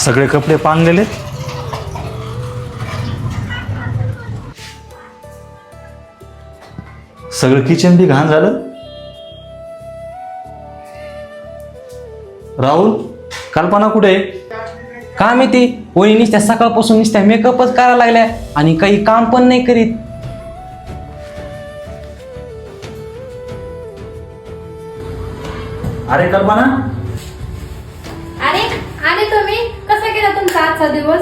सगळे कपडे पांगलेले. सगळं किचन बी घाण झालं. राहुल, कल्पना कुठे आहे? का माहिती वहिनी नुसत्या सकाळपासून नुसत्या मेकअपच करायला लागल्या आणि काही काम पण नाही करीत. अरे कल्पना, अरे आले तुम्ही. कसा गेला तुमचा आजचा दिवस?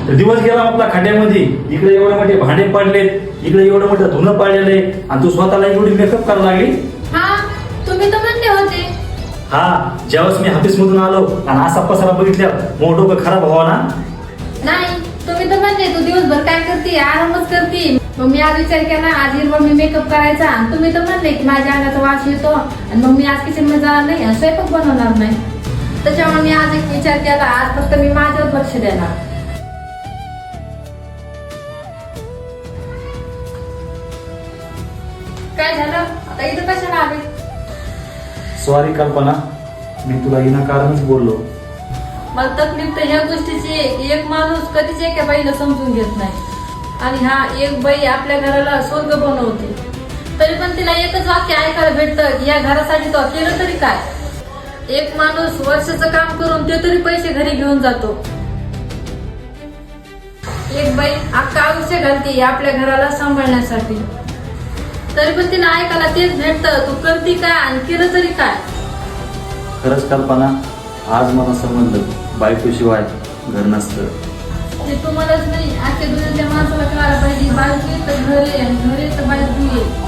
दिवस गेला आपला खड्ड्यामध्ये. इकडे एवढे मोठे भांडे पडलेत, इकडे एवढं मोठं धुणं पडलेलं आहे आणि तू स्वतःला एवढी मेकअप करायला लागली. हा, तुम्ही तर म्हणले होते. हा, ज्यावेळेस मी ऑफिस मधून आलो आणि असा पसारा बघितल्या मग डोकं खराब व्हावा ना. नाही, तुम्ही तर म्हणले तू दिवसभर काय करते, आरामच करते. मग मी आज विचार केला आज हिरवा मी मेकअप करायचा आणि तुम्ही तर म्हणले की माझ्या अंगाचा वास येतो आणि मग मी आज किचन मध्ये जाणार नाही आणि स्वयंपाक बनवणार नाही. त्याच्यामुळे मी आज एक विचार केला, आज फक्त मी माझ्यावर लक्ष देणार. काय झालं आता इथं कशाला आले? सॉरी कल्पना, मी तुला विनाकारणच बोललो. मला तकलीफ तर ह्या गोष्टीची आहे की एक माणूस कधीच एका बाईला समजून घेत नाही आणि हा एक बाई आपल्या घराला स्वर्ग बनवते, तरी पण तिला एकच वाक्य ऐकायला भेटतं की या घरासाठी तो केलं तरी काय. एक माणूस वर्षाचं काम करून ते तरी पैसे घरी घेऊन जातो. एक बाई अख्खा आयुष्य घालते आपल्या घराला सांभाळण्यासाठी, तरी पण तिला ऐकायला तेच भेटतं तू करती काय आणि केलं तरी काय. खरंच कल्पना, आज मला समजलं बायकोशिवाय घर नसतं. ते तुम्हालाच नाही, आजच्या दुनियेतल्या माणसाला कळायला पाहिजे. बायको तर घर आहे आणि घर आहे तर बायको आहे.